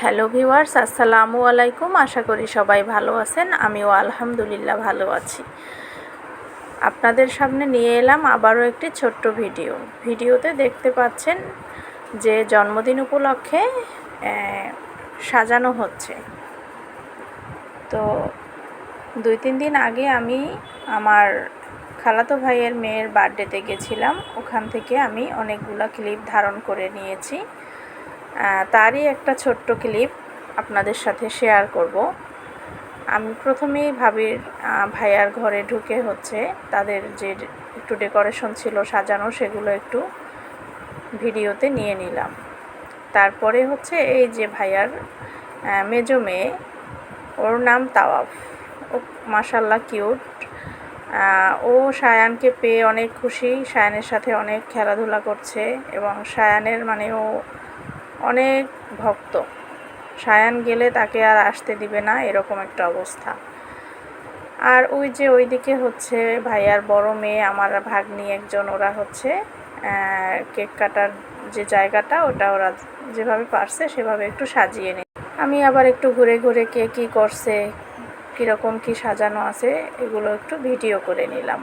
Hello viewers, আসসালামু আলাইকুম। আশা করি সবাই ভালো আছেন। আমিও আলহামদুলিল্লাহ ভালো আছি। আপনাদের সামনে নিয়ে এলাম আবারও একটি ছোট্ট ভিডিওতে দেখতে পাচ্ছেন যে জন্মদিন উপলক্ষে সাজানো হচ্ছে। তো 2-3 দিন আগে আমি আমার খালাতো ভাইয়ের মেয়ের বার্থডেতে গেছিলাম। ওখান থেকে আমি অনেকগুলো ক্লিপ ধারণ করে নিয়েছি। তারই একটা ছোট্ট ক্লিপ আপনাদের সাথে শেয়ার করব। আমি প্রথমেই ভাইয়ার ঘরে ঢুকে তাদের যে একটু ডেকোরেশন ছিল সাজানো, সেগুলো একটু ভিডিওতে নিয়ে নিলাম। তারপরে এই যে ভাইয়ার মেজো মেয়ে, ওর নাম তাওয়াফ। ও মাশাল্লাহ কিউট। ও সায়ানকে পেয়ে অনেক খুশি, সায়ানের সাথে অনেক খেলাধুলা করছে এবং সায়ানের ও অনেক ভক্ত। সায়ান গেলে তাকে আর আসতে দিবে না, এরকম একটা অবস্থা। আর ওই যে ওইদিকে ভাইয়ার বড় মেয়ে, আমার ভাগ্নি একজন, ওরা কেক কাটার যে জায়গাটা, ওরা যেভাবে পারছে সেভাবে একটু সাজিয়ে নিই। আমি আবার একটু ঘুরে ঘুরে কে কী করছে, কীরকম কী সাজানো আছে, এগুলো একটু ভিডিও করে নিলাম।